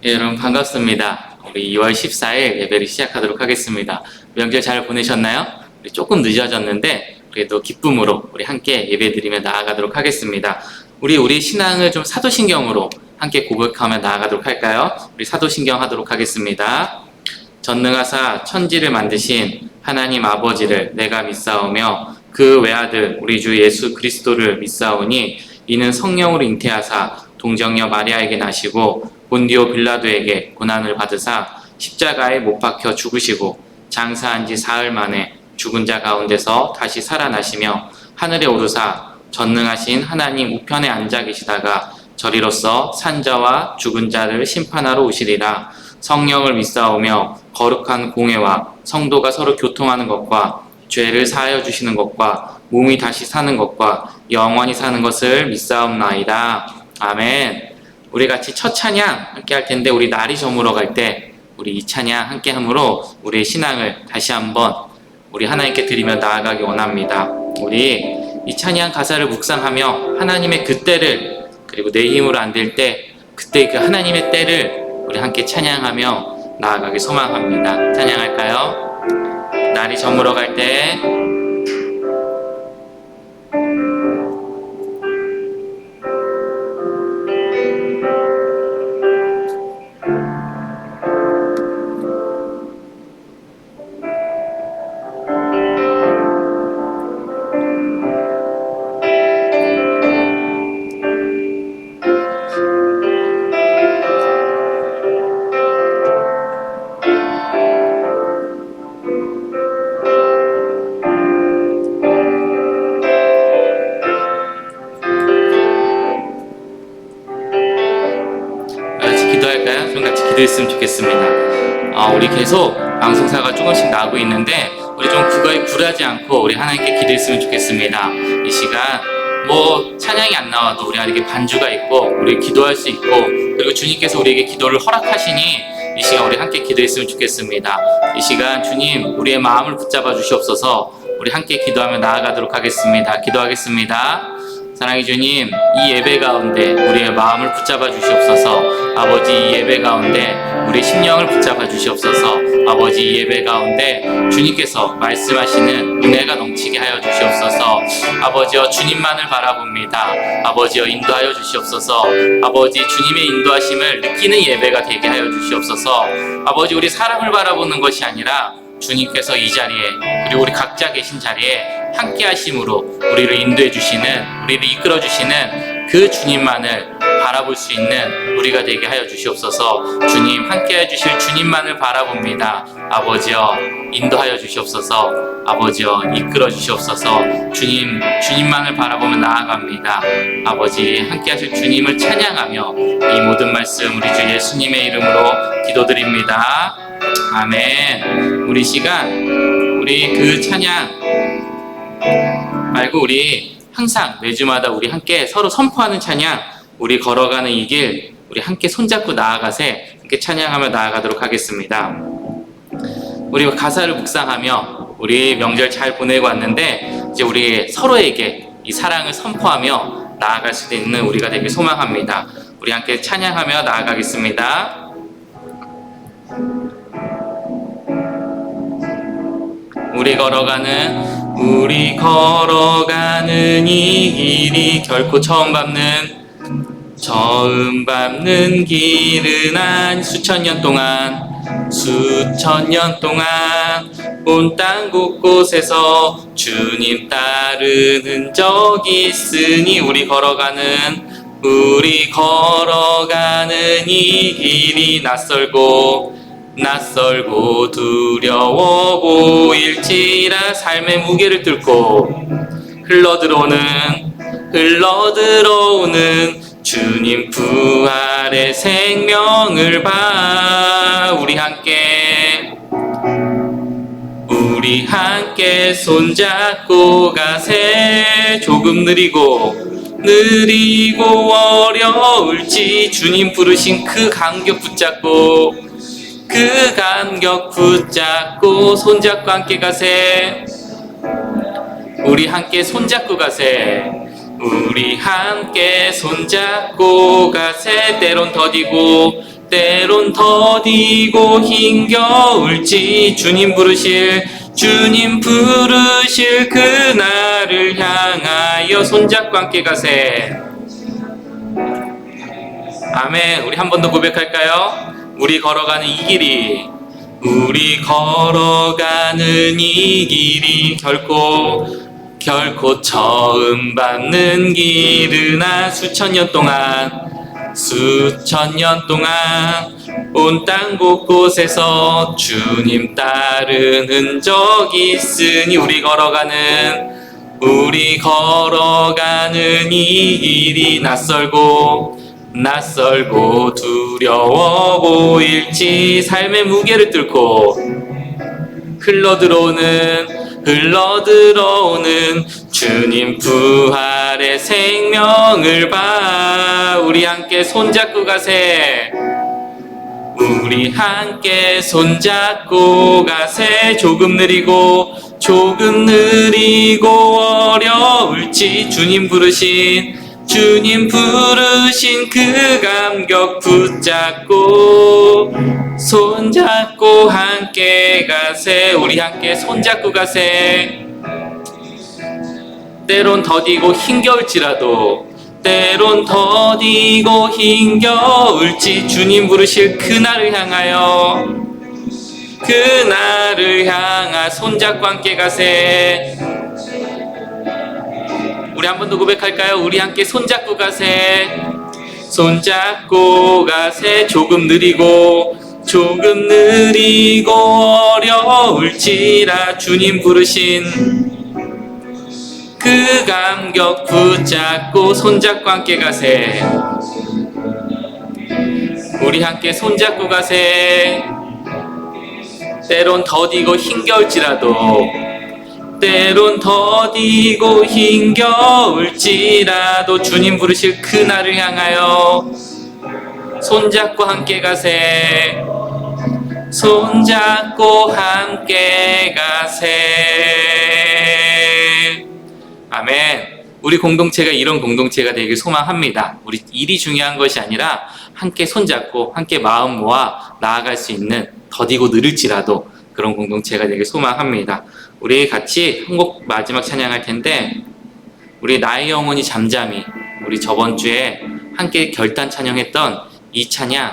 예, 여러분 반갑습니다. 우리 2월 14일 예배를 시작하도록 하겠습니다. 명절 잘 보내셨나요? 우리 조금 늦어졌는데 그래도 기쁨으로 우리 함께 예배드리며 나아가도록 하겠습니다. 우리 신앙을 좀 사도신경으로 함께 고백하며 나아가도록 할까요? 우리 사도신경 하도록 하겠습니다. 전능하사 천지를 만드신 하나님 아버지를 내가 믿사오며 그 외아들 우리 주 예수 그리스도를 믿사오니 이는 성령으로 잉태하사 동정녀 마리아에게 나시고 본디오 빌라도에게 고난을 받으사 십자가에 못 박혀 죽으시고 장사한 지 사흘 만에 죽은 자 가운데서 다시 살아나시며 하늘에 오르사 전능하신 하나님 우편에 앉아 계시다가 저리로서 산자와 죽은 자를 심판하러 오시리라. 성령을 믿사오며 거룩한 공회와 성도가 서로 교통하는 것과 죄를 사하여 주시는 것과 몸이 다시 사는 것과 영원히 사는 것을 믿사옵나이다. 아멘. 우리 같이 첫 찬양 함께 할 텐데 우리 날이 저물어 갈 때 우리 이 찬양 함께 함으로 우리의 신앙을 다시 한번 우리 하나님께 드리며 나아가기 원합니다. 우리 이 찬양 가사를 묵상하며 하나님의 그 때를 그리고 내 힘으로 안 될 때 그때 그 하나님의 때를 우리 함께 찬양하며 나아가기 소망합니다. 찬양할까요? 날이 저물어 갈 때 기도할까요? 좀 같이 기도했으면 좋겠습니다. 우리 계속 방송사가 조금씩 나오고 있는데 우리 좀 그거에 굴하지 않고 우리 하나님께 기도했으면 좋겠습니다. 이 시간 뭐 찬양이 안 나와도 우리 안에 반주가 있고 우리 기도할 수 있고 그리고 주님께서 우리에게 기도를 허락하시니 이 시간 우리 함께 기도했으면 좋겠습니다. 이 시간 주님 우리의 마음을 붙잡아 주시옵소서. 우리 함께 기도하며 나아가도록 하겠습니다. 기도하겠습니다. 사랑의 주님, 이 예배 가운데 우리의 마음을 붙잡아 주시옵소서. 아버지, 이 예배 가운데 우리의 심령을 붙잡아 주시옵소서. 아버지, 이 예배 가운데 주님께서 말씀하시는 은혜가 넘치게 하여 주시옵소서. 아버지여, 주님만을 바라봅니다. 아버지여, 인도하여 주시옵소서. 아버지, 주님의 인도하심을 느끼는 예배가 되게 하여 주시옵소서. 아버지, 우리 사람을 바라보는 것이 아니라 주님께서 이 자리에 그리고 우리 각자 계신 자리에 함께 하심으로 우리를 인도해 주시는 우리를 이끌어 주시는 그 주님만을 바라볼 수 있는 우리가 되게 하여 주시옵소서. 주님 함께 해주실 주님만을 바라봅니다. 아버지여 인도하여 주시옵소서. 아버지여 이끌어 주시옵소서. 주님만을 바라보며 나아갑니다. 아버지 함께 하실 주님을 찬양하며 이 모든 말씀 우리 주 예수님의 이름으로 기도드립니다. 아멘. 우리 시간 우리 그 찬양 말고 우리 항상 매주마다 우리 함께 서로 선포하는 찬양 우리 걸어가는 이 길 우리 함께 손잡고 나아가세 함께 찬양하며 나아가도록 하겠습니다. 우리 가사를 묵상하며 우리 명절 잘 보내고 왔는데 이제 우리 서로에게 이 사랑을 선포하며 나아갈 수 있는 우리가 되길 소망합니다. 우리 함께 찬양하며 나아가겠습니다. 우리 걸어가는 이 길이 결코 처음 밟는 길은 한 수천 년 동안 온 땅 곳곳에서 주님 따르는 적이 있으니 우리 걸어가는 이 길이 낯설고 두려워 보일지라 삶의 무게를 뚫고 흘러들어오는 주님 부활의 생명을 봐 우리 함께 손잡고 가세. 조금 느리고 어려울지 주님 부르신 그 간격 붙잡고 손잡고 함께 가세. 우리 함께 손잡고 가세. 우리 함께 손잡고 가세. 때론 더디고 때론 더디고 힘겨울지 주님 부르실 그날을 향하여 손잡고 함께 가세. 아멘. 우리 한 번 더 고백할까요? 우리 걸어가는 이 길이 결코 처음 밟는 길으나 수천 년 동안 온 땅 곳곳에서 주님 따른 흔적이 있으니 우리 걸어가는 이 길이 낯설고 두려워 보일지 삶의 무게를 뚫고 흘러들어오는 주님 부활의 생명을 봐. 우리 함께 손잡고 가세. 우리 함께 손잡고 가세. 조금 느리고 어려울지 주님 부르신 그 감격 손잡고 함께 가세. 우리 함께 손잡고 가세. 때론 더디고 힘겨울지 주님 부르실 그날을 향하 손잡고 함께 가세. 우리 한 번 더 고백할까요? 우리 함께 손잡고 가세. 조금 느리고 어려울지라 주님 부르신 그 감격 붙잡고 손잡고 함께 가세. 우리 함께 손잡고 가세. 때론 더디고 힘겨울지라도 주님 부르실 그날을 향하여 손잡고 함께 가세. 아멘. 우리 공동체가 이런 공동체가 되길 소망합니다. 우리 일이 중요한 것이 아니라 함께 손잡고 함께 마음 모아 나아갈 수 있는 더디고 느릴지라도 그런 공동체가 되길 소망합니다. 우리 같이 한 곡 마지막 찬양할 텐데 우리 나의 영혼이 잠잠히 우리 저번 주에 함께 결단 찬양했던 이 찬양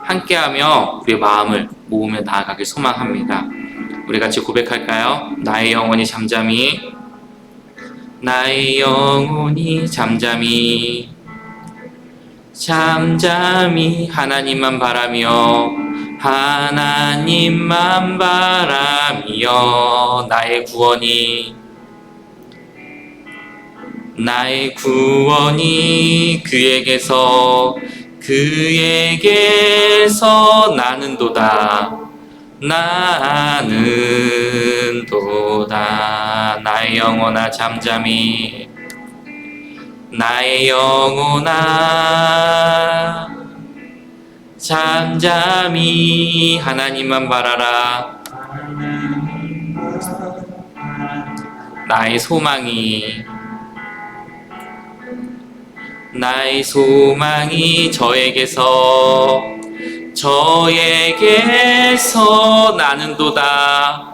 함께하며 우리의 마음을 모으며 나아가길 소망합니다. 우리 같이 고백할까요? 나의 영혼이 잠잠히 하나님만 바라며 나의 구원이 그에게서 나는 도다 나의 영혼아 잠잠히 하나님만 바라라. 나의 소망이 저에게서 나는 도다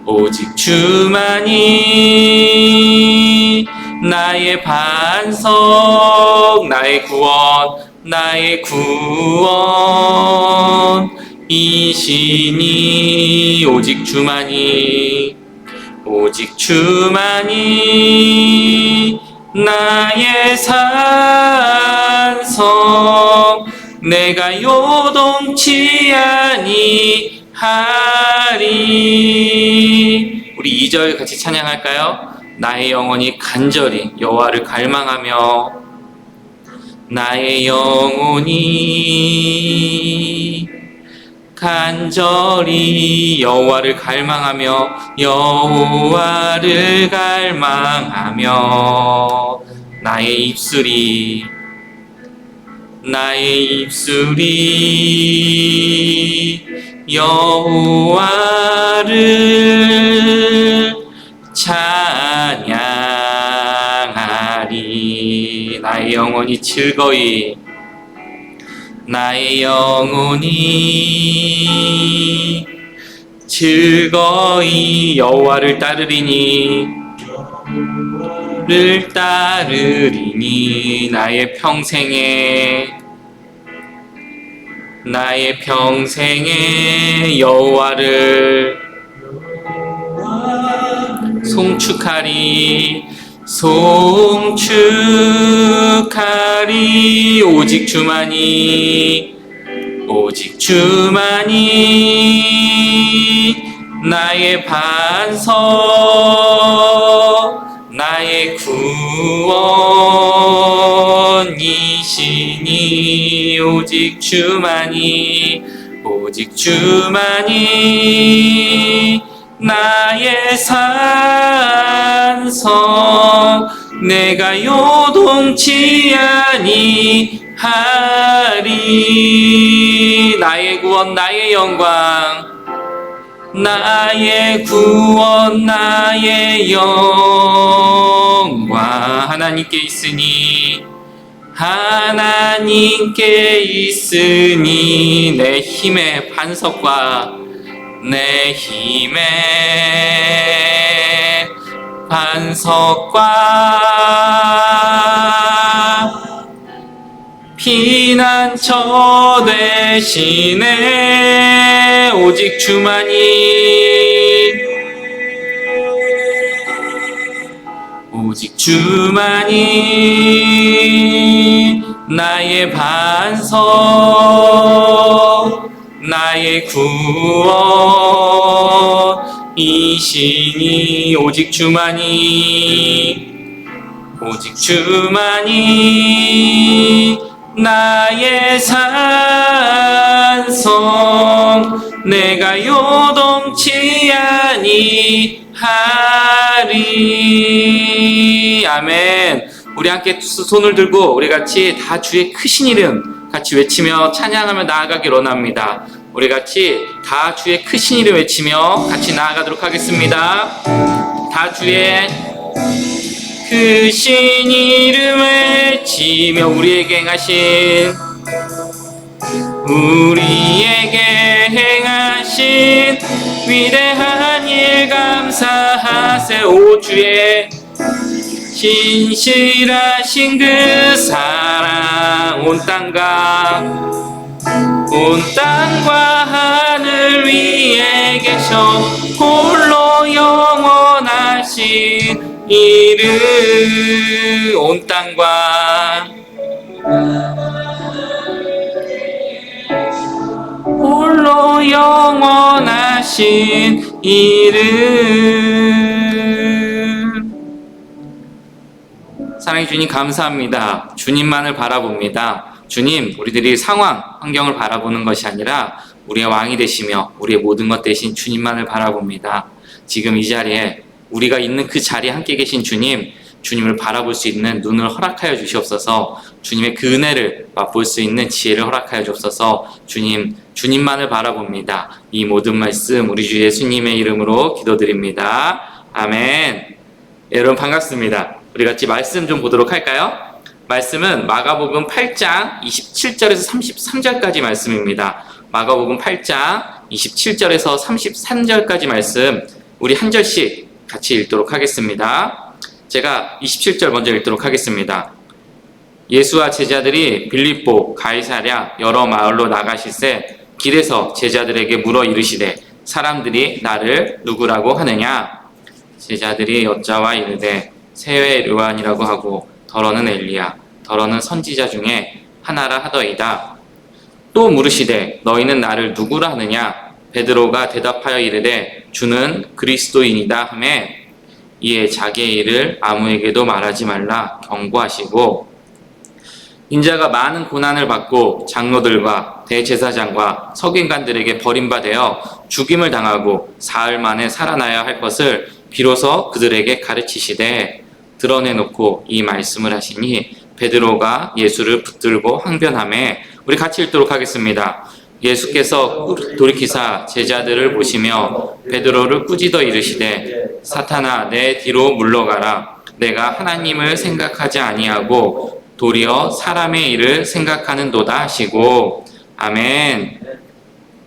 오직 주만이 나의 반석 나의 구원이시니 오직 주만이 나의 산성 내가 요동치 아니하리. 우리 2절 같이 찬양할까요? 나의 영혼이 간절히 여호와를 갈망하며 나의 영혼이 간절히 여호와를 갈망하며 나의 입술이 여호와를 찬양하리. 나의 영혼이 즐거이 나의 영혼이 즐거이 여호와를 따르리니 나의 평생에 여호와를 송축하리 오직 주만이 나의 반석 나의 구원이시니 오직 주만이 나의 산성 내가 요동치 아니하리 나의 구원 나의 영광 나의 구원 나의 영광 하나님께 있으니 내 힘의 반석과 내 힘의 피난처 되시네 오직 주만이 나의 반석 나의 구원이시니 오직 주만이 나의 산성 내가 요동치 아니하리 아멘. 우리 함께 손을 들고 우리 같이 다 주의 크신 이름 같이 외치며 찬양하며 나아가기를 원합니다. 우리 같이 다 주의 크신 이름 외치며 같이 나아가도록 하겠습니다. 다 주의 크신 이름 외치며 우리에게 행하신 위대한 일 감사하세 오 주의 신실하신 그 사랑 온 땅과 하늘 위에 계셔 홀로 영원하신 이름 온 땅과 홀로 영원하신 이름 사랑해 주님 감사합니다. 주님만을 바라봅니다. 주님 우리들이 상황 환경을 바라보는 것이 아니라 우리의 왕이 되시며 우리의 모든 것 대신 주님만을 바라봅니다. 지금 이 자리에 우리가 있는 그 자리에 함께 계신 주님을 바라볼 수 있는 눈을 허락하여 주시옵소서. 주님의 그 은혜를 맛볼 수 있는 지혜를 허락하여 주옵소서. 주님만을 바라봅니다. 이 모든 말씀 우리 주 예수님의 이름으로 기도드립니다. 아멘. 여러분 반갑습니다. 우리 같이 말씀 좀 보도록 할까요? 말씀은 마가복음 8장 27절에서 33절까지 말씀입니다. 마가복음 8장 27절에서 33절까지 말씀 우리 한 절씩 같이 읽도록 하겠습니다. 제가 27절 먼저 읽도록 하겠습니다. 예수와 제자들이 빌립보, 가이사랴 여러 마을로 나가실새 길에서 제자들에게 물어 이르시되 사람들이 나를 누구라고 하느냐? 제자들이 여짜와 이르되 세외 요한이라고 하고 더러는 엘리야 더러는 선지자 중에 하나라 하더이다. 또 물으시되 너희는 나를 누구라 하느냐? 베드로가 대답하여 이르되 주는 그리스도인이다 하매 이에 자기의 일을 아무에게도 말하지 말라 경고하시고 인자가 많은 고난을 받고 장로들과 대제사장과 서기관들에게 버림받아 죽임을 당하고 사흘 만에 살아나야 할 것을 비로소 그들에게 가르치시되 드러내놓고 이 말씀을 하시니 베드로가 예수를 붙들고 항변하매 우리 같이 읽도록 하겠습니다. 예수께서 돌이키사 제자들을 보시며 베드로를 꾸짖어 이르시되 사탄아 내 뒤로 물러가라 내가 하나님을 생각하지 아니하고 도리어 사람의 일을 생각하는도다 하시고. 아멘.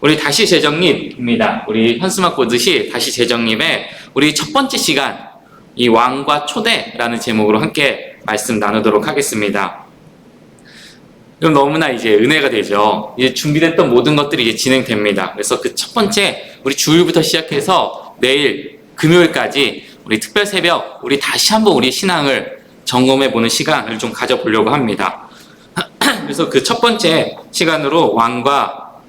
우리 다시 재정립입니다. 우리 현수막 보듯이 다시 재정립에 우리 첫 번째 시간, 이 왕과 초대라는 제목으로 함께 말씀 나누도록 하겠습니다. 그럼 너무나 이제 은혜가 되죠. 이제 준비됐던 모든 것들이 이제 진행됩니다. 그래서 그 첫 번째, 우리 주일부터 시작해서 내일 금요일까지 우리 특별 새벽, 우리 다시 한번 우리 신앙을 점검해보는 시간을 좀 가져보려고 합니다. 그래서 그 첫 번째 시간으로 왕과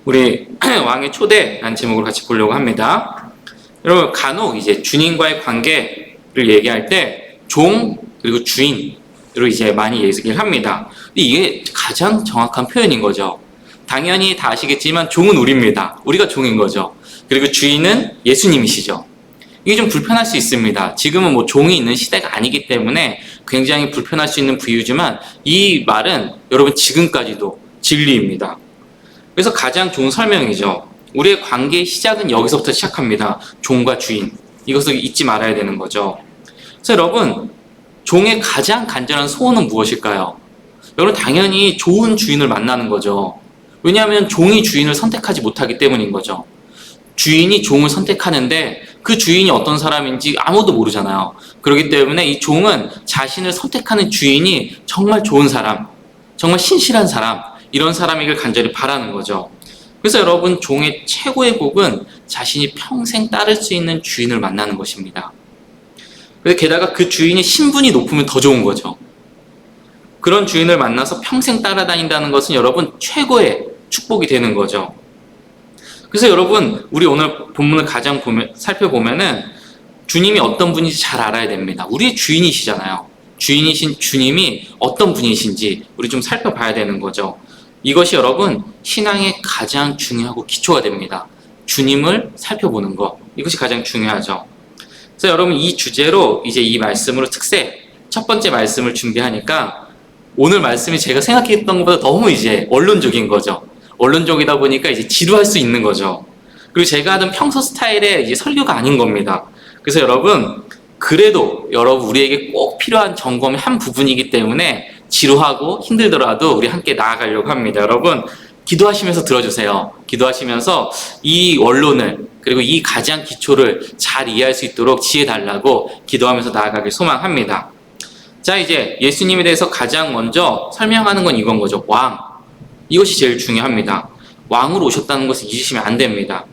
우리 왕의 초대라는 제목으로 같이 보려고 합니다. 여러분, 간혹 이제 주님과의 관계를 얘기할 때 종 그리고 주인으로 이제 많이 얘기를 합니다. 근데 이게 가장 정확한 표현인 거죠. 당연히 다 아시겠지만 종은 우리입니다. 우리가 종인 거죠. 그리고 주인은 예수님이시죠. 이게 좀 불편할 수 있습니다. 지금은 뭐 종이 있는 시대가 아니기 때문에 굉장히 불편할 수 있는 비유지만 이 말은 여러분 지금까지도 진리입니다. 그래서 가장 좋은 설명이죠. 우리의 관계의 시작은 여기서부터 시작합니다. 종과 주인. 이것을 잊지 말아야 되는 거죠. 그래서 여러분, 종의 가장 간절한 소원은 무엇일까요? 여러분, 당연히 좋은 주인을 만나는 거죠. 왜냐하면 종이 주인을 선택하지 못하기 때문인 거죠. 주인이 종을 선택하는데 그 주인이 어떤 사람인지 아무도 모르잖아요. 그렇기 때문에 이 종은 자신을 선택하는 주인이 정말 좋은 사람, 정말 신실한 사람, 이런 사람이길 간절히 바라는 거죠. 그래서 여러분, 종의 최고의 복은 자신이 평생 따를 수 있는 주인을 만나는 것입니다. 그래서 게다가 그 주인이 신분이 높으면 더 좋은 거죠. 그런 주인을 만나서 평생 따라다닌다는 것은 여러분 최고의 축복이 되는 거죠. 그래서 여러분, 우리 오늘 본문을 가장 살펴보면은 주님이 어떤 분인지 잘 알아야 됩니다. 우리의 주인이시잖아요. 주인이신 주님이 어떤 분이신지 우리 좀 살펴봐야 되는 거죠. 이것이 여러분 신앙의 가장 중요하고 기초가 됩니다. 주님을 살펴보는 것, 이것이 가장 중요하죠. 그래서 여러분, 이 주제로 이제 이 말씀으로 특세 첫 번째 말씀을 준비하니까 오늘 말씀이 제가 생각했던 것보다 너무 이제 원론적인 거죠. 원론적이다 보니까 이제 지루할 수 있는 거죠. 그리고 제가 하던 평소 스타일의 이제 설교가 아닌 겁니다. 그래서 여러분, 그래도 여러분 우리에게 꼭 필요한 점검의 한 부분이기 때문에 지루하고 힘들더라도 우리 함께 나아가려고 합니다. 여러분, 기도하시면서 들어주세요. 기도하시면서 이 원론을, 그리고 이 가장 기초를 잘 이해할 수 있도록 지혜 달라고 기도하면서 나아가길 소망합니다. 자, 이제 예수님에 대해서 가장 먼저 설명하는 건 이건 거죠. 왕. 이것이 제일 중요합니다. 왕으로 오셨다는 것을 잊으시면 안 됩니다.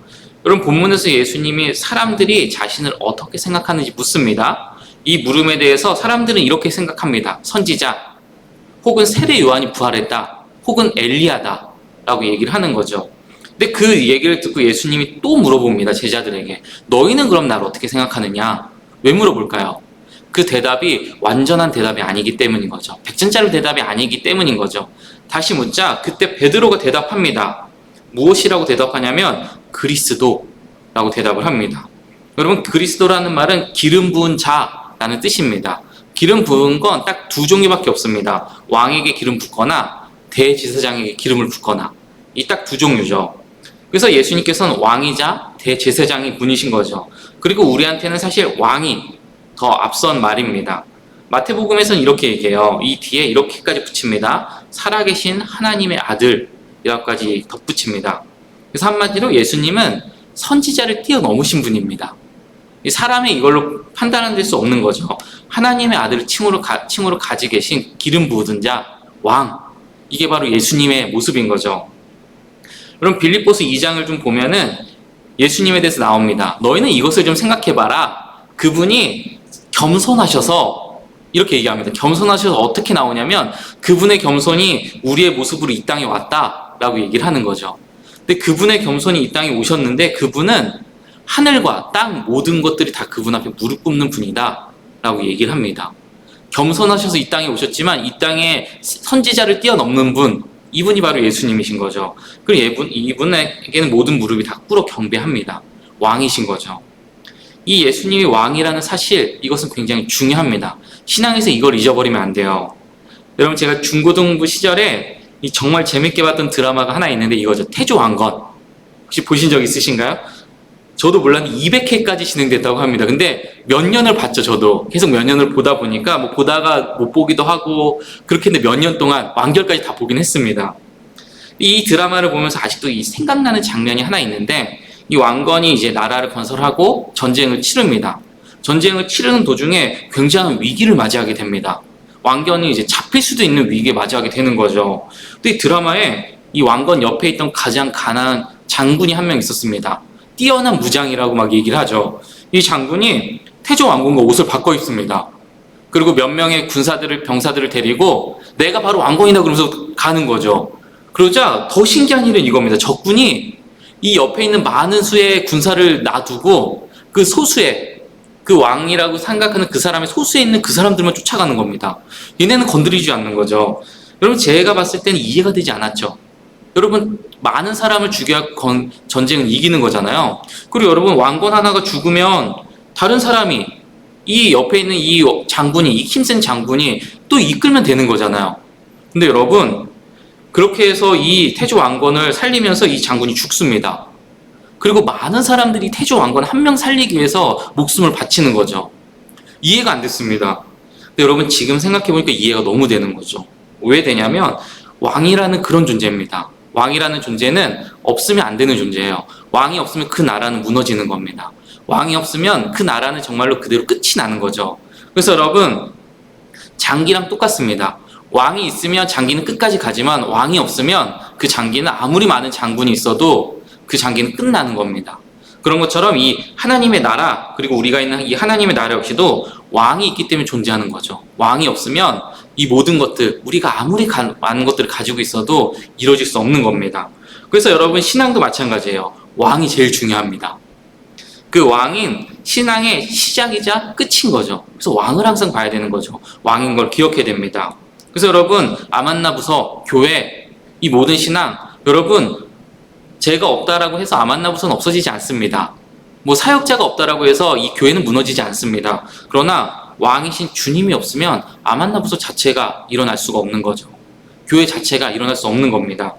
여러분, 본문에서 예수님이 사람들이 자신을 어떻게 생각하는지 묻습니다. 이 물음에 대해서 사람들은 이렇게 생각합니다. 선지자, 혹은 세례 요한이 부활했다, 혹은 엘리야다 라고 얘기를 하는 거죠. 근데 그 얘기를 듣고 예수님이 또 물어봅니다. 제자들에게. 너희는 그럼 나를 어떻게 생각하느냐? 왜 물어볼까요? 그 대답이 완전한 대답이 아니기 때문인 거죠. 100점짜리 대답이 아니기 때문인 거죠. 다시 묻자 그때 베드로가 대답합니다. 무엇이라고 대답하냐면 그리스도라고 대답을 합니다. 여러분, 그리스도라는 말은 기름 부은 자라는 뜻입니다. 기름 부은 건 딱 두 종류밖에 없습니다. 왕에게 기름 붓거나 대제사장에게 기름을 붓거나, 이 딱 두 종류죠. 그래서 예수님께서는 왕이자 대제사장이 분이신 거죠. 그리고 우리한테는 사실 왕이 더 앞선 말입니다. 마태복음에서는 이렇게 얘기해요. 이 뒤에 이렇게까지 붙입니다. 살아계신 하나님의 아들, 이라고까지 덧붙입니다. 그래서 한마디로 예수님은 선지자를 뛰어넘으신 분입니다. 사람이 이걸로 판단할 수 없는 거죠. 하나님의 아들을 칭으로 가지고 계신 기름 부은 자, 왕. 이게 바로 예수님의 모습인 거죠. 그럼 빌립보서 2장을 좀 보면은 예수님에 대해서 나옵니다. 너희는 이것을 좀 생각해봐라. 그분이 겸손하셔서, 이렇게 얘기합니다. 겸손하셔서 어떻게 나오냐면 그분의 겸손이 우리의 모습으로 이 땅에 왔다라고 얘기를 하는 거죠. 근데 그분의 겸손이 이 땅에 오셨는데 그분은 하늘과 땅 모든 것들이 다 그분 앞에 무릎 꿇는 분이다 라고 얘기를 합니다. 겸손하셔서 이 땅에 오셨지만 이 땅에 선지자를 뛰어넘는 분, 이분이 바로 예수님이신 거죠. 그리고 이분에게는 모든 무릎이 다 꿇어 경배합니다. 왕이신 거죠. 이 예수님이 왕이라는 사실, 이것은 굉장히 중요합니다. 신앙에서 이걸 잊어버리면 안 돼요. 여러분, 제가 중고등부 시절에 정말 재밌게 봤던 드라마가 하나 있는데 이거죠. 태조왕건. 혹시 보신 적 있으신가요? 저도 몰랐는데 200회까지 진행됐다고 합니다. 근데 몇 년을 봤죠, 저도. 계속 몇 년을 보다 보니까 뭐 보다가 못 보기도 하고 그렇게 했는데 몇 년 동안 완결까지 다 보긴 했습니다. 이 드라마를 보면서 아직도 이 생각나는 장면이 하나 있는데, 이 왕건이 이제 나라를 건설하고 전쟁을 치릅니다. 전쟁을 치르는 도중에 굉장한 위기를 맞이하게 됩니다. 왕건이 이제 잡힐 수도 있는 위기에 맞이하게 되는 거죠. 근데 이 드라마에 이 왕건 옆에 있던 가장 가난한 장군이 한 명 있었습니다. 뛰어난 무장이라고 막 얘기를 하죠. 이 장군이 태조 왕건과 옷을 바꿔 입습니다. 그리고 몇 명의 병사들을 데리고 내가 바로 왕건이다 그러면서 가는 거죠. 그러자 더 신기한 일은 이겁니다. 적군이 이 옆에 있는 많은 수의 군사를 놔두고 그 소수의 그 왕이라고 생각하는 그 사람의 소수에 있는 그 사람들만 쫓아가는 겁니다. 얘네는 건드리지 않는 거죠. 여러분, 제가 봤을 때는 이해가 되지 않았죠. 여러분, 많은 사람을 죽여야 전쟁은 이기는 거잖아요. 그리고 여러분, 왕건 하나가 죽으면 다른 사람이 이 옆에 있는 이 장군이, 이 힘센 장군이 또 이끌면 되는 거잖아요. 근데 여러분, 그렇게 해서 이 태조 왕건을 살리면서 이 장군이 죽습니다. 그리고 많은 사람들이 태조 왕건 한 명 살리기 위해서 목숨을 바치는 거죠. 이해가 안 됐습니다. 근데 여러분, 지금 생각해보니까 이해가 너무 되는 거죠. 왜 되냐면 왕이라는 그런 존재입니다. 왕이라는 존재는 없으면 안 되는 존재예요. 왕이 없으면 그 나라는 무너지는 겁니다. 왕이 없으면 그 나라는 정말로 그대로 끝이 나는 거죠. 그래서 여러분, 장기랑 똑같습니다. 왕이 있으면 장기는 끝까지 가지만 왕이 없으면 그 장기는 아무리 많은 장군이 있어도 그 장기는 끝나는 겁니다. 그런 것처럼 이 하나님의 나라, 그리고 우리가 있는 이 하나님의 나라 역시도 왕이 있기 때문에 존재하는 거죠. 왕이 없으면 이 모든 것들, 우리가 아무리 많은 것들을 가지고 있어도 이루어질 수 없는 겁니다. 그래서 여러분, 신앙도 마찬가지예요. 왕이 제일 중요합니다. 그 왕인 신앙의 시작이자 끝인 거죠. 그래서 왕을 항상 봐야 되는 거죠. 왕인 걸 기억해야 됩니다. 그래서 여러분, 아만나 부서, 교회, 이 모든 신앙, 여러분, 제가 없다라고 해서 아만나 부서는 없어지지 않습니다. 뭐 사역자가 없다라고 해서 이 교회는 무너지지 않습니다. 그러나 왕이신 주님이 없으면 아만나 부서 자체가 일어날 수가 없는 거죠. 교회 자체가 일어날 수 없는 겁니다.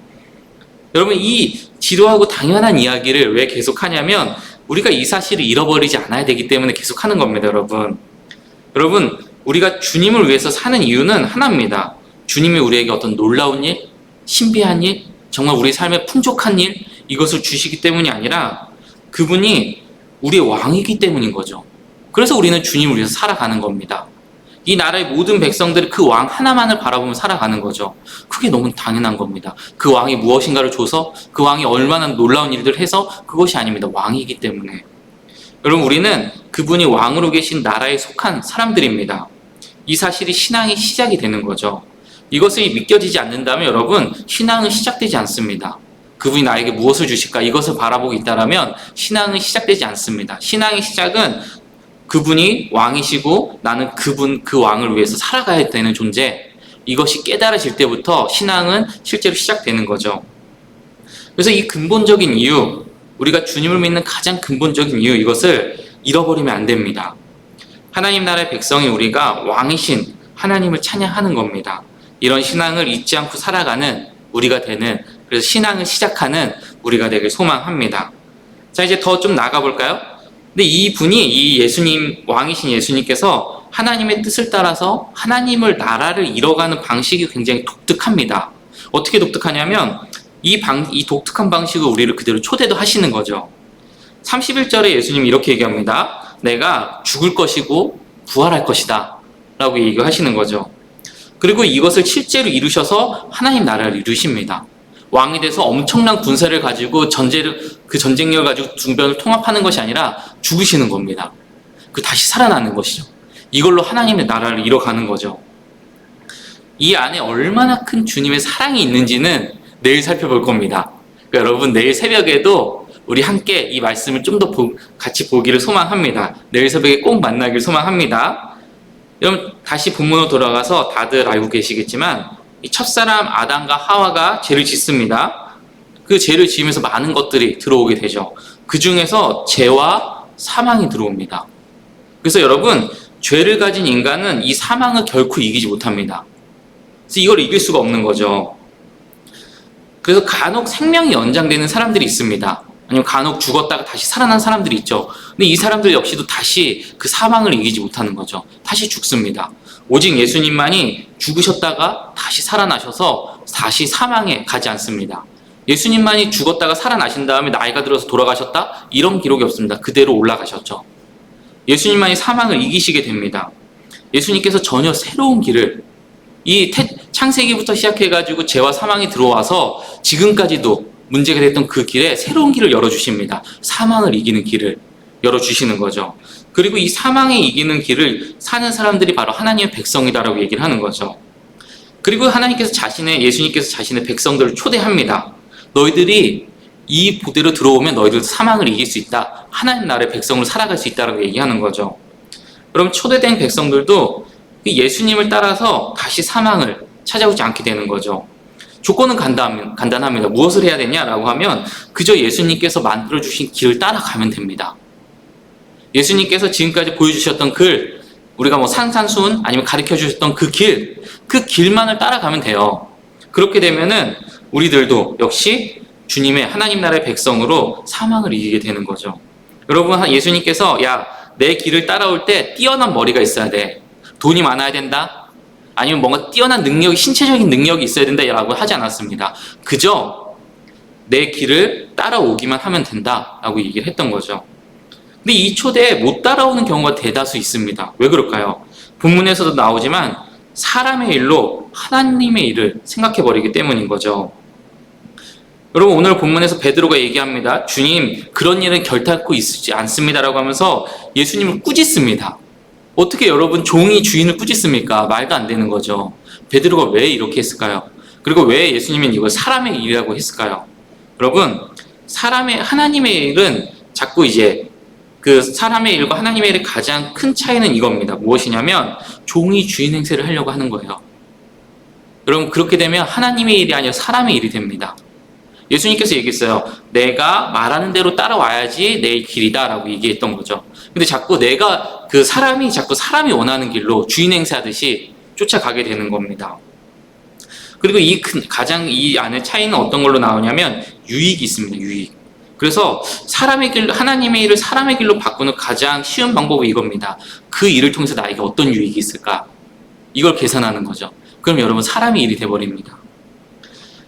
여러분, 이 지루하고 당연한 이야기를 왜 계속하냐면 우리가 이 사실을 잃어버리지 않아야 되기 때문에 계속하는 겁니다. 여러분, 우리가 주님을 위해서 사는 이유는 하나입니다. 주님이 우리에게 어떤 놀라운 일, 신비한 일, 정말 우리 삶에 풍족한 일, 이것을 주시기 때문이 아니라 그분이 우리의 왕이기 때문인 거죠. 그래서 우리는 주님을 위해서 살아가는 겁니다. 이 나라의 모든 백성들이 그 왕 하나만을 바라보며 살아가는 거죠. 그게 너무 당연한 겁니다. 그 왕이 무엇인가를 줘서, 그 왕이 얼마나 놀라운 일들을 해서, 그것이 아닙니다. 왕이기 때문에. 여러분, 우리는 그분이 왕으로 계신 나라에 속한 사람들입니다. 이 사실이 신앙의 시작이 되는 거죠. 이것이 믿겨지지 않는다면 여러분, 신앙은 시작되지 않습니다. 그분이 나에게 무엇을 주실까, 이것을 바라보고 있다면 신앙은 시작되지 않습니다. 신앙의 시작은 그분이 왕이시고 나는 그 왕을 위해서 살아가야 되는 존재, 이것이 깨달아질 때부터 신앙은 실제로 시작되는 거죠. 그래서 이 근본적인 이유, 우리가 주님을 믿는 가장 근본적인 이유, 이것을 잃어버리면 안 됩니다. 하나님 나라의 백성이 우리가 왕이신 하나님을 찬양하는 겁니다. 이런 신앙을 잊지 않고 살아가는 우리가 되는, 그래서 신앙을 시작하는 우리가 되길 소망합니다. 자, 이제 더 좀 나가볼까요? 근데 이 분이, 이 예수님, 왕이신 예수님께서 하나님의 뜻을 따라서 하나님을, 나라를 이뤄가는 방식이 굉장히 독특합니다. 어떻게 독특하냐면 이 독특한 방식을 우리를 그대로 초대도 하시는 거죠. 31절에 예수님이 이렇게 얘기합니다. 내가 죽을 것이고 부활할 것이다 라고 얘기하시는 거죠. 그리고 이것을 실제로 이루셔서 하나님 나라를 이루십니다. 왕이 돼서 엄청난 군사를 가지고 그 전쟁력을 가지고 중변을 통합하는 것이 아니라 죽으시는 겁니다. 그 다시 살아나는 것이죠. 이걸로 하나님의 나라를 이뤄가는 거죠. 이 안에 얼마나 큰 주님의 사랑이 있는지는 내일 살펴볼 겁니다. 그러니까 여러분, 내일 새벽에도 우리 함께 이 말씀을 좀 더 같이 보기를 소망합니다. 내일 새벽에 꼭 만나길 소망합니다. 여러분, 다시 본문으로 돌아가서 다들 알고 계시겠지만 이 첫사람 아담과 하와가 죄를 짓습니다. 그 죄를 지으면서 많은 것들이 들어오게 되죠. 그 중에서 죄와 사망이 들어옵니다. 그래서 여러분, 죄를 가진 인간은 이 사망을 결코 이기지 못합니다. 그래서 이걸 이길 수가 없는 거죠. 그래서 간혹 생명이 연장되는 사람들이 있습니다. 아니면 간혹 죽었다가 다시 살아난 사람들이 있죠. 근데 이 사람들 역시도 다시 그 사망을 이기지 못하는 거죠. 다시 죽습니다. 오직 예수님만이 죽으셨다가 다시 살아나셔서 다시 사망에 가지 않습니다. 예수님만이 죽었다가 살아나신 다음에 나이가 들어서 돌아가셨다? 이런 기록이 없습니다. 그대로 올라가셨죠. 예수님만이 사망을 이기시게 됩니다. 예수님께서 전혀 새로운 길을 창세기부터 시작해가지고 죄와 사망이 들어와서 지금까지도 문제가 됐던 그 길에 새로운 길을 열어주십니다. 사망을 이기는 길을 열어주시는 거죠. 그리고 이 사망에 이기는 길을 사는 사람들이 바로 하나님의 백성이다라고 얘기를 하는 거죠. 그리고 예수님께서 자신의 백성들을 초대합니다. 너희들이 이 보대로 들어오면 너희들도 사망을 이길 수 있다. 하나님 나라의 백성으로 살아갈 수 있다라고 얘기하는 거죠. 그럼 초대된 백성들도 예수님을 따라서 다시 사망을 찾아오지 않게 되는 거죠. 조건은 간단합니다. 무엇을 해야 되냐라고 하면 그저 예수님께서 만들어주신 길을 따라가면 됩니다. 예수님께서 지금까지 보여주셨던 우리가 뭐 산산수훈 아니면 가르쳐 주셨던 그 길만을 따라가면 돼요. 그렇게 되면은 우리들도 역시 주님의 하나님 나라의 백성으로 사망을 이기게 되는 거죠. 여러분, 예수님께서 내 길을 따라올 때 뛰어난 머리가 있어야 돼. 돈이 많아야 된다. 아니면 뭔가 뛰어난 능력이, 신체적인 능력이 있어야 된다라고 하지 않았습니다. 그저 내 길을 따라오기만 하면 된다라고 얘기를 했던 거죠. 근데 이 초대에 못 따라오는 경우가 대다수 있습니다. 왜 그럴까요? 본문에서도 나오지만 사람의 일로 하나님의 일을 생각해버리기 때문인 거죠. 여러분, 오늘 본문에서 베드로가 얘기합니다. 주님, 그런 일은 결단코 있지 않습니다라고 하면서 예수님을 꾸짖습니다. 어떻게 여러분 종이 주인을 꾸짖습니까? 말도 안 되는 거죠. 베드로가 왜 이렇게 했을까요? 그리고 왜 예수님은 이걸 사람의 일이라고 했을까요? 여러분, 하나님의 일은 자꾸 그 사람의 일과 하나님의 일의 가장 큰 차이는 이겁니다. 무엇이냐면 종이 주인 행세를 하려고 하는 거예요. 여러분, 그렇게 되면 하나님의 일이 아니라 사람의 일이 됩니다. 예수님께서 얘기했어요. 내가 말하는 대로 따라와야지 내 길이다 라고 얘기했던 거죠. 근데 자꾸 자꾸 사람이 원하는 길로 주인 행세하듯이 쫓아가게 되는 겁니다. 그리고 가장 이 안에 차이는 어떤 걸로 나오냐면 유익이 있습니다. 유익. 그래서 하나님의 일을 사람의 길로 바꾸는 가장 쉬운 방법이 이겁니다. 그 일을 통해서 나에게 어떤 유익이 있을까? 이걸 계산하는 거죠. 그럼 여러분, 사람의 일이 돼버립니다.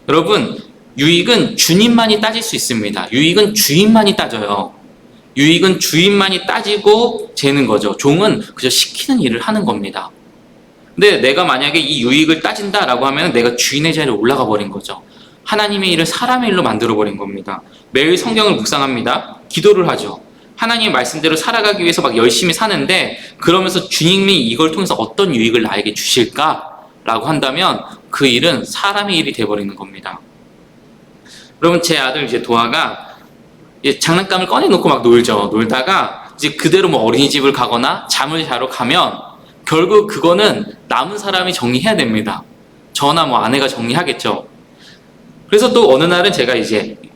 여러분, 유익은 주님만이 따질 수 있습니다. 유익은 주인만이 따져요. 유익은 주인만이 따지고 재는 거죠. 종은 그저 시키는 일을 하는 겁니다. 근데 내가 만약에 이 유익을 따진다라고 하면 내가 주인의 자리에 올라가 버린 거죠. 하나님의 일을 사람의 일로 만들어 버린 겁니다. 매일 성경을 묵상합니다. 기도를 하죠. 하나님의 말씀대로 살아가기 위해서 막 열심히 사는데, 그러면서 주님이 이걸 통해서 어떤 유익을 나에게 주실까라고 한다면 그 일은 사람의 일이 돼버리는 겁니다. 여러분, 제 아들 도아가 장난감을 꺼내놓고 막 놀다가 그대로 뭐 어린이집을 가거나 잠을 자러 가면 결국 그거는 남은 사람이 정리해야 됩니다. 저나 뭐 아내가 정리하겠죠. 그래서 또 어느 날은 제가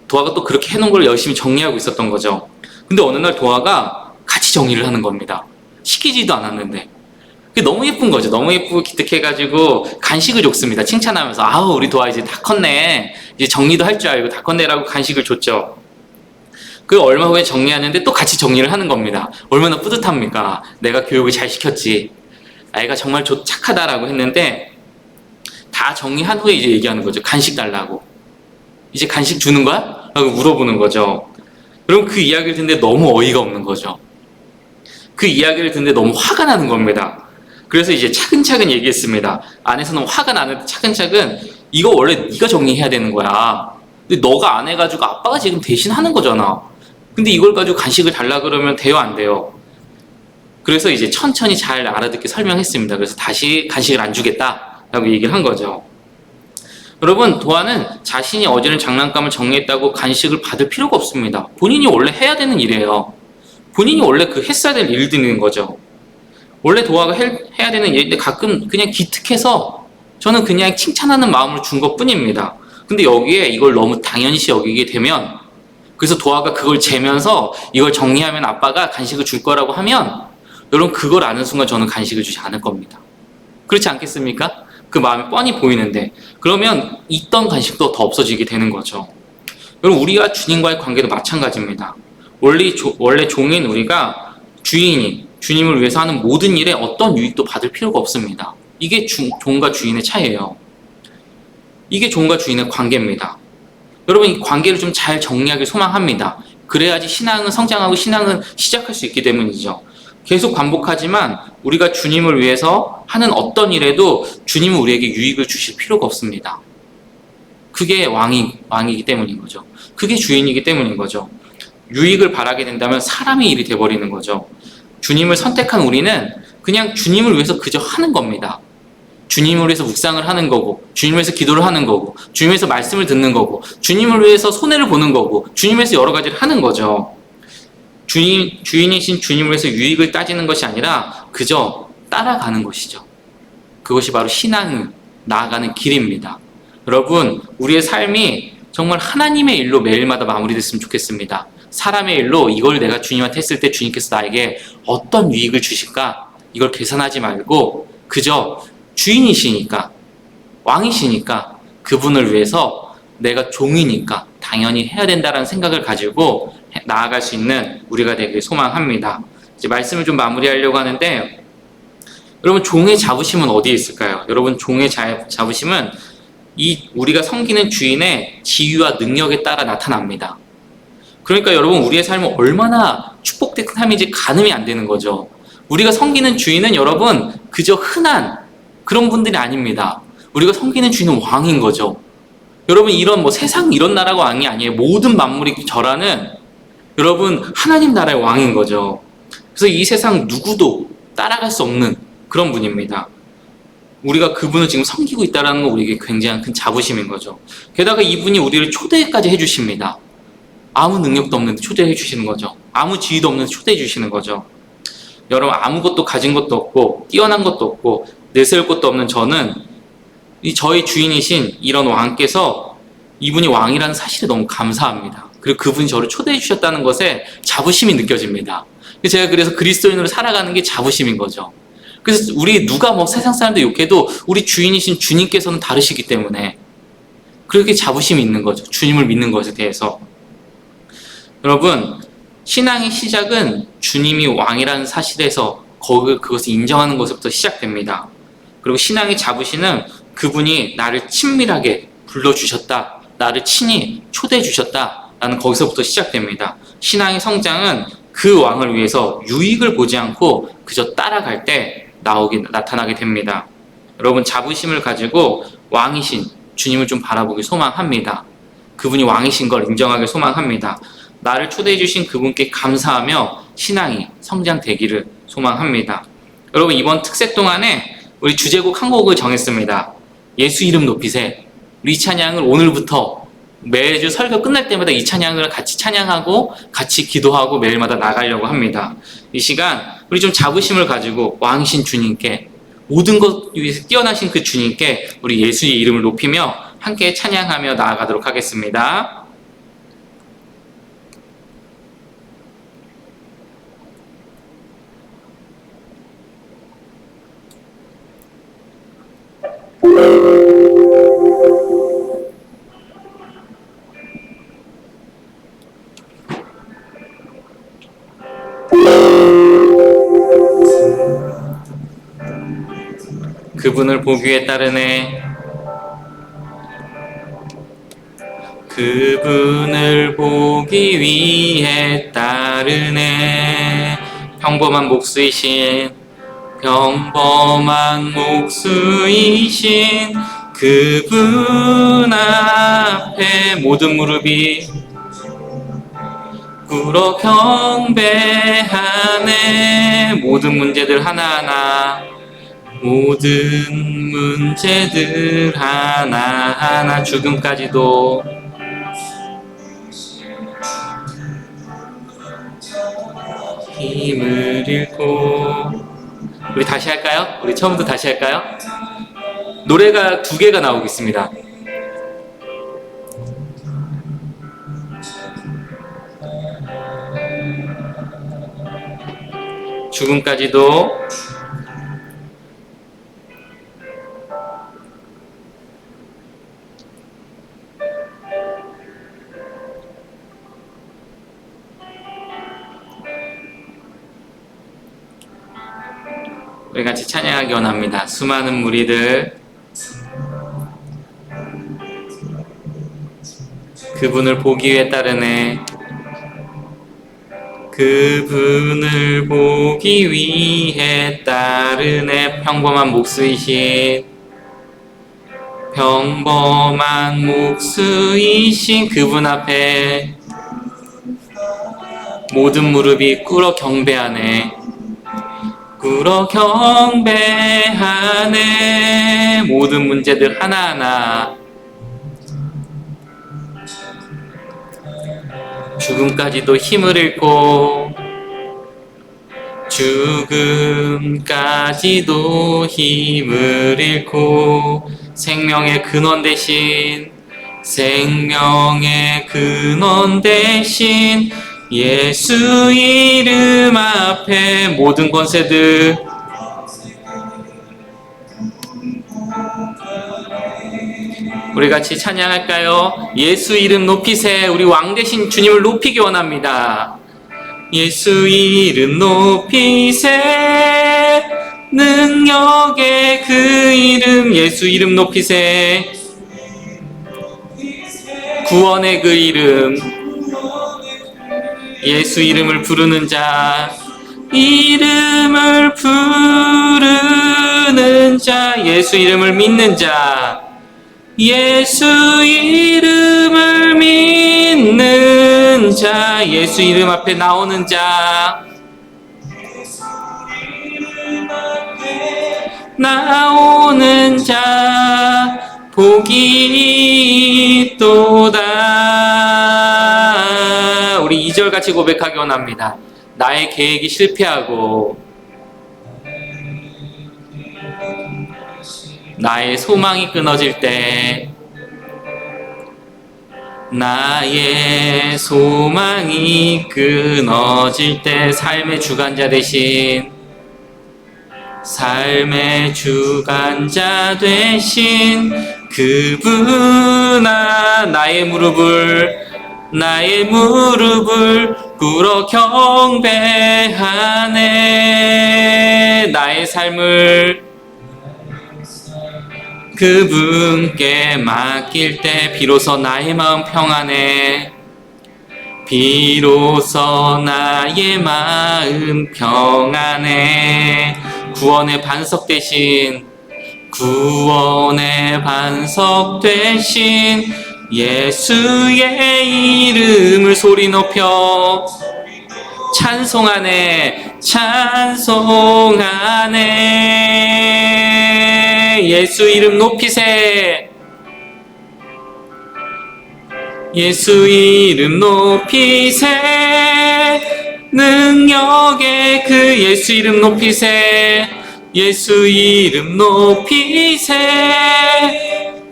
도아가 또 그렇게 해놓은 걸 열심히 정리하고 있었던 거죠. 근데 어느 날 도아가 같이 정리를 하는 겁니다. 시키지도 않았는데. 그게 너무 예쁜 거죠. 너무 예쁘고 기특해가지고 간식을 줬습니다. 칭찬하면서 아우, 우리 도아 이제 다 컸네. 이제 정리도 할 줄 알고 다 컸네라고 간식을 줬죠. 그 얼마 후에 정리하는데 또 같이 정리를 하는 겁니다. 얼마나 뿌듯합니까? 내가 교육을 잘 시켰지. 아이가 정말 착하다라고 했는데 다 정리한 후에 얘기하는 거죠. 간식 달라고. 이제 간식 주는 거야? 라고 물어보는 거죠. 그럼 그 이야기를 듣는데 너무 어이가 없는 거죠. 그 이야기를 듣는데 너무 화가 나는 겁니다. 그래서 차근차근 얘기했습니다. 안에서는 화가 나는데 차근차근 이거 원래 네가 정리해야 되는 거야. 근데 너가 안 해가지고 아빠가 지금 대신 하는 거잖아. 근데 이걸 가지고 간식을 달라 그러면 돼요, 안 돼요? 그래서 천천히 잘 알아듣게 설명했습니다. 그래서 다시 간식을 안 주겠다라고 얘기를 한 거죠. 여러분, 도아는 자신이 어제는 장난감을 정리했다고 간식을 받을 필요가 없습니다. 본인이 원래 해야 되는 일이에요. 본인이 원래 했어야 될 일들인 거죠. 원래 도아가 해야 되는 일인데 가끔 그냥 기특해서 저는 그냥 칭찬하는 마음으로 준 것 뿐입니다. 근데 여기에 이걸 너무 당연시 여기게 되면, 그래서 도아가 그걸 재면서 이걸 정리하면 아빠가 간식을 줄 거라고 하면, 여러분, 그걸 아는 순간 저는 간식을 주지 않을 겁니다. 그렇지 않겠습니까? 그 마음이 뻔히 보이는데, 그러면 있던 간식도 더 없어지게 되는 거죠. 그럼 우리와 주님과의 관계도 마찬가지입니다. 원래 종인 우리가 주님을 위해서 하는 모든 일에 어떤 유익도 받을 필요가 없습니다. 이게 종과 주인의 차이예요. 이게 종과 주인의 관계입니다. 여러분, 이 관계를 좀 잘 정리하길 소망합니다. 그래야지 신앙은 성장하고 신앙은 시작할 수 있기 때문이죠. 계속 반복하지만 우리가 주님을 위해서 하는 어떤 일에도 주님은 우리에게 유익을 주실 필요가 없습니다. 그게 왕이기 때문인 거죠. 그게 주인이기 때문인 거죠. 유익을 바라게 된다면 사람의 일이 돼버리는 거죠. 주님을 선택한 우리는 그냥 주님을 위해서 그저 하는 겁니다. 주님을 위해서 묵상을 하는 거고, 주님을 위해서 기도를 하는 거고, 주님을 위해서 말씀을 듣는 거고, 주님을 위해서 손해를 보는 거고, 주님을 위해서 여러 가지를 하는 거죠. 주인이신 주님을 위해서 유익을 따지는 것이 아니라 그저 따라가는 것이죠. 그것이 바로 신앙을 나아가는 길입니다. 여러분, 우리의 삶이 정말 하나님의 일로 매일마다 마무리됐으면 좋겠습니다. 사람의 일로 이걸 내가 주님한테 했을 때 주님께서 나에게 어떤 유익을 주실까? 이걸 계산하지 말고 그저 주인이시니까, 왕이시니까, 그분을 위해서 내가 종이니까 당연히 해야 된다는 생각을 가지고 나아갈 수 있는 우리가 되길 소망합니다. 이제 말씀을 좀 마무리하려고 하는데, 여러분, 종의 자부심은 어디에 있을까요? 여러분, 종의 자부심은 우리가 섬기는 주인의 지위와 능력에 따라 나타납니다. 그러니까 여러분, 우리의 삶은 얼마나 축복된 삶인지 가늠이 안 되는 거죠. 우리가 섬기는 주인은 여러분 그저 흔한 그런 분들이 아닙니다. 우리가 섬기는 주인은 왕인 거죠. 여러분, 이런 세상 이런 나라가 왕이 아니에요. 모든 만물이 절하는 여러분 하나님 나라의 왕인 거죠. 그래서 이 세상 누구도 따라갈 수 없는 그런 분입니다. 우리가 그분을 지금 섬기고 있다는 건 우리에게 굉장히 큰 자부심인 거죠. 게다가 이분이 우리를 초대까지 해주십니다. 아무 능력도 없는데 초대해 주시는 거죠. 아무 지위도 없는데 초대해 주시는 거죠. 여러분, 아무것도 가진 것도 없고 뛰어난 것도 없고 내세울 것도 없는 저는 저희 주인이신 이런 왕께서 이분이 왕이라는 사실에 너무 감사합니다. 그리고 그분이 저를 초대해 주셨다는 것에 자부심이 느껴집니다. 제가 그래서 그리스도인으로 살아가는 게 자부심인 거죠. 그래서 우리 누가 세상 사람들 욕해도 우리 주인이신 주님께서는 다르시기 때문에 그렇게 자부심이 있는 거죠. 주님을 믿는 것에 대해서. 여러분, 신앙의 시작은 주님이 왕이라는 사실에서 그것을 인정하는 것부터 시작됩니다. 그리고 신앙의 자부심은 그분이 나를 친밀하게 불러주셨다, 나를 친히 초대해 주셨다 라는 거기서부터 시작됩니다. 신앙의 성장은 그 왕을 위해서 유익을 보지 않고 그저 따라갈 때 나타나게 됩니다. 여러분, 자부심을 가지고 왕이신 주님을 좀 바라보기 소망합니다. 그분이 왕이신 걸 인정하기 소망합니다. 나를 초대해 주신 그분께 감사하며 신앙이 성장되기를 소망합니다. 여러분, 이번 특세 동안에 우리 주제곡 한 곡을 정했습니다. 예수 이름 높이세. 우리 이 찬양을 오늘부터 매주 설교 끝날 때마다 이 찬양을 같이 찬양하고 같이 기도하고 매일마다 나가려고 합니다. 이 시간 우리 좀 자부심을 가지고 왕이신 주님께, 모든 것 위해서 뛰어나신 그 주님께 우리 예수의 이름을 높이며 함께 찬양하며 나아가도록 하겠습니다. 그분을 보기 위해 따르네. 그분을 보기 위해 따르네. 평범한 목수이신 그분 앞에 모든 무릎이 꿇어 경배하네. 모든 문제들 하나하나, 모든 문제들 하나하나, 죽음까지도 힘을 잃고. 우리 다시 할까요? 우리 처음부터 다시 할까요? 노래가 두 개가 나오겠습니다. 죽음까지도 우리 같이 찬양하기 원합니다. 수많은 무리들 그분을 보기 위해 따르네. 그분을 보기 위해 따르네. 평범한 목수이신 그분 앞에 모든 무릎이 꿇어 경배하네. 모든 문제들 하나하나 죽음까지도 힘을 잃고 생명의 근원 대신 예수 이름 앞에 모든 권세들 우리 같이 찬양할까요? 예수 이름 높이세. 우리 왕 대신 주님을 높이기 원합니다. 예수 이름 높이세. 능력의 그 이름 예수 이름 높이세. 구원의 그 이름 예수 이름을 부르는 자 예수 이름을 믿는 자 예수 이름을 믿는 자 예수 이름 앞에 나오는 자 복이 있도다. 우리 2절 같이 고백하기 원합니다. 나의 계획이 실패하고 나의 소망이 끊어질 때 삶의 주관자 되신 그분아 나의 무릎을 꿇어 경배하네. 나의 삶을 그분께 맡길 때 비로소 나의 마음 평안해. 구원의 반석 대신 예수의 이름을 소리 높여 찬송하네. 예수 이름 높이세. 예수 이름 높이세. 능력의 그 예수 이름 높이세. 예수 이름 높이세.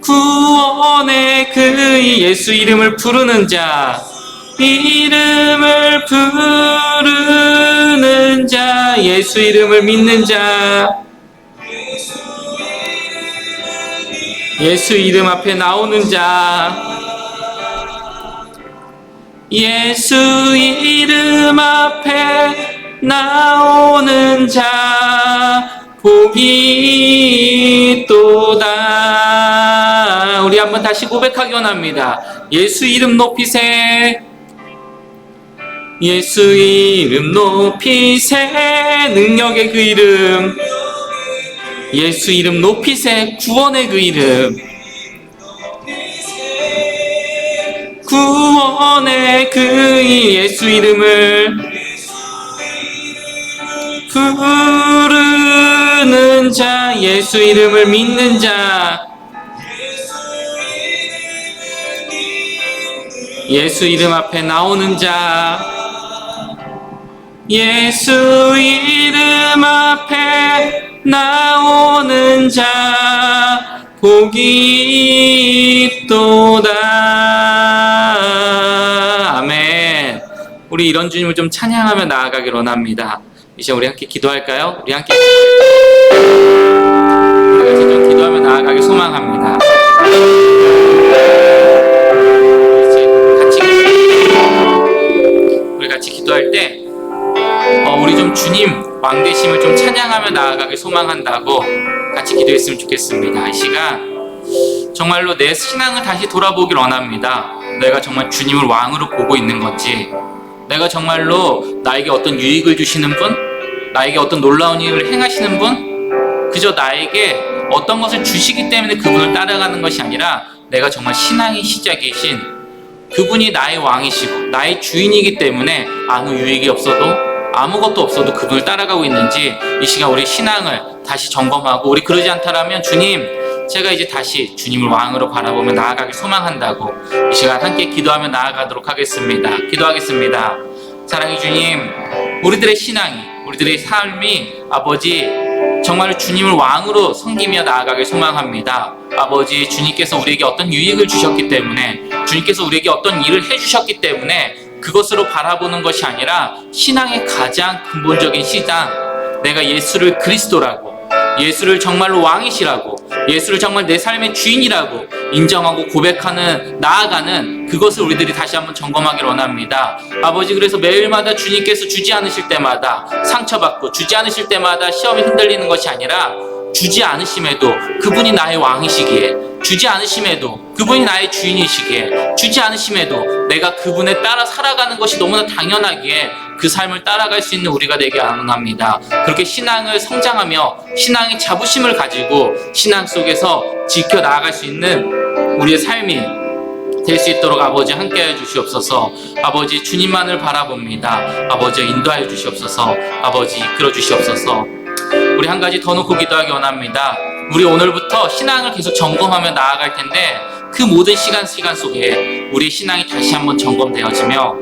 구원의 그 예수 이름을 부르는 자 예수 이름을 믿는 자 예수 이름 앞에 나오는 자 예수 이름 앞에 나오는 자 복이 있도다. 우리 한번 다시 고백하기 원합니다. 예수 이름 높이세. 예수 이름 높이세. 능력의 그 이름 예수 이름 높이세. 구원의 그 이름 구원의 그 예수 이름을 부르는 자 예수 이름을 믿는 자 예수 이름 앞에 나오는 자 예수 이름 앞에 나오는 자 복이 있도다. 아멘. 우리 이런 주님을 좀 찬양하며 나아가기를 원합니다. 이제 우리 함께 기도할까요? 우리 같이 좀 기도하며 나아가길 소망합니다. 우리 같이 기도할 때 우리 좀 주님 왕되심을 좀 찬양하며 나아가길 소망한다고 같이 기도했으면 좋겠습니다. 이 시간 정말로 내 신앙을 다시 돌아보길 원합니다. 내가 정말 주님을 왕으로 보고 있는 건지, 내가 정말로 나에게 어떤 유익을 주시는 분, 나에게 어떤 놀라운 일을 행하시는 분, 그저 나에게 어떤 것을 주시기 때문에 그분을 따라가는 것이 아니라 내가 정말 신앙의 시작이신 그분이 나의 왕이시고 나의 주인이기 때문에 아무 유익이 없어도 아무것도 없어도 그분을 따라가고 있는지 이 시간 우리 신앙을 다시 점검하고, 우리 그러지 않다라면 주님, 제가 이제 다시 주님을 왕으로 바라보며 나아가길 소망한다고 이 시간 함께 기도하며 나아가도록 하겠습니다. 기도하겠습니다. 사랑의 주님, 우리들의 신앙이, 우리들의 삶이 아버지 정말 주님을 왕으로 섬기며 나아가길 소망합니다. 아버지, 주님께서 우리에게 어떤 유익을 주셨기 때문에, 주님께서 우리에게 어떤 일을 해주셨기 때문에 그것으로 바라보는 것이 아니라 신앙의 가장 근본적인 시장, 내가 예수를 그리스도라고, 예수를 정말로 왕이시라고, 예수를 정말 내 삶의 주인이라고 인정하고 고백하는, 나아가는 그것을 우리들이 다시 한번 점검하기를 원합니다. 아버지, 그래서 매일마다 주님께서 주지 않으실 때마다 상처받고, 주지 않으실 때마다 시험에 흔들리는 것이 아니라 주지 않으심에도 그분이 나의 왕이시기에, 주지 않으심에도 그분이 나의 주인이시기에, 주지 않으심에도 내가 그분에 따라 살아가는 것이 너무나 당연하기에 그 삶을 따라갈 수 있는 우리가 되게 원합니다. 그렇게 신앙을 성장하며 신앙의 자부심을 가지고 신앙 속에서 지켜나갈 수 있는 우리의 삶이 될 수 있도록 아버지 함께하여 주시옵소서. 아버지, 주님만을 바라봅니다. 아버지, 인도하여 주시옵소서. 아버지, 이끌어 주시옵소서. 우리 한 가지 더 놓고 기도하기 원합니다. 우리 오늘부터 신앙을 계속 점검하며 나아갈 텐데 그 모든 시간 속에 우리의 신앙이 다시 한번 점검되어지며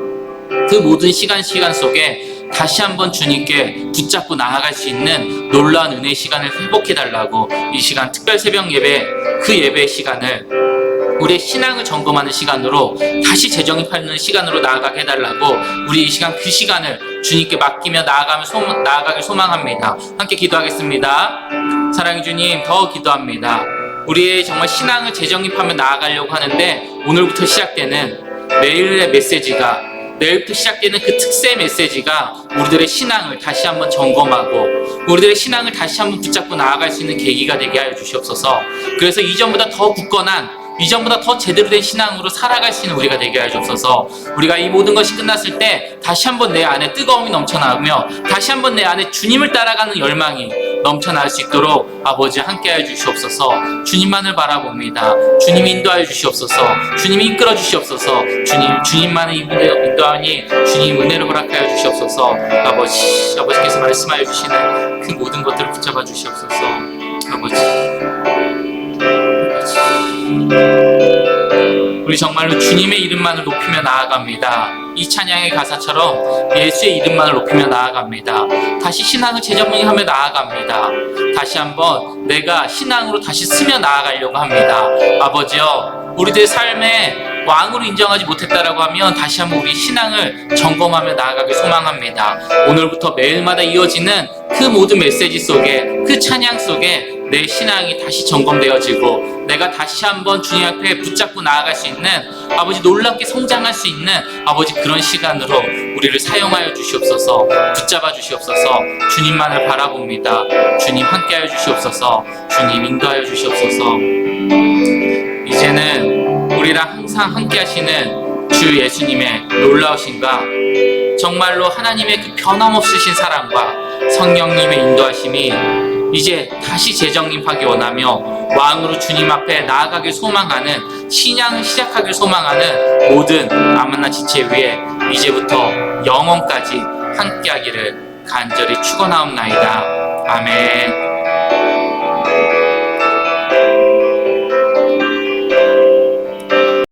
그 모든 시간 속에 다시 한번 주님께 붙잡고 나아갈 수 있는 놀라운 은혜의 시간을 회복해달라고 이 시간 특별 새벽 예배, 그 예배의 시간을 우리의 신앙을 점검하는 시간으로 다시 재정립하는 시간으로 나아가게 해달라고 우리 이 시간 그 시간을 주님께 맡기며 나아가길 소망합니다. 함께 기도하겠습니다. 사랑의 주님, 더 기도합니다. 우리의 정말 신앙을 재정립하며 나아가려고 하는데 오늘부터 시작되는 매일의 메시지가, 내일부터 시작되는 그 특세 메시지가 우리들의 신앙을 다시 한번 점검하고 우리들의 신앙을 다시 한번 붙잡고 나아갈 수 있는 계기가 되게 하여 주시옵소서. 그래서 이전보다 더 굳건한, 이전보다 더 제대로 된 신앙으로 살아갈 수 있는 우리가 되게 하여 주옵소서. 우리가 이 모든 것이 끝났을 때 다시 한번 내 안에 뜨거움이 넘쳐나오며 다시 한번 내 안에 주님을 따라가는 열망이 넘쳐날 수 있도록 아버지 함께 하여 주시옵소서. 주님만을 바라봅니다. 주님이 인도하여 주시옵소서. 주님이 이끌어 주시옵소서. 주님만의 인도하니 주님 은혜를 허락하여 주시옵소서. 아버지께서 말씀하여 주시는 그 모든 것들을 붙잡아 주시옵소서. 아버지, 우리 정말로 주님의 이름만을 높이며 나아갑니다. 이 찬양의 가사처럼 예수의 이름만을 높이며 나아갑니다. 다시 신앙을 재정립하며 나아갑니다. 다시 한번 내가 신앙으로 다시 쓰며 나아가려고 합니다. 아버지여, 우리들의 삶에 왕으로 인정하지 못했다라고 하면 다시 한번 우리 신앙을 점검하며 나아가길 소망합니다. 오늘부터 매일마다 이어지는 그 모든 메시지 속에, 그 찬양 속에 내 신앙이 다시 점검되어지고 내가 다시 한번 주님 앞에 붙잡고 나아갈 수 있는, 아버지 놀랍게 성장할 수 있는 아버지 그런 시간으로 우리를 사용하여 주시옵소서. 붙잡아 주시옵소서. 주님만을 바라봅니다. 주님 함께하여 주시옵소서. 주님 인도하여 주시옵소서. 이제는 우리랑 항상 함께 하시는 주 예수님의 놀라우신가, 정말로 하나님의 그 변함없으신 사랑과 성령님의 인도하심이 이제 다시 재정립하기 원하며 왕으로 주님 앞에 나아가길 소망하는, 신앙을 시작하길 소망하는 모든 아만나 지체 위에 이제부터 영원까지 함께하기를 간절히 축원하옵나이다. 아멘.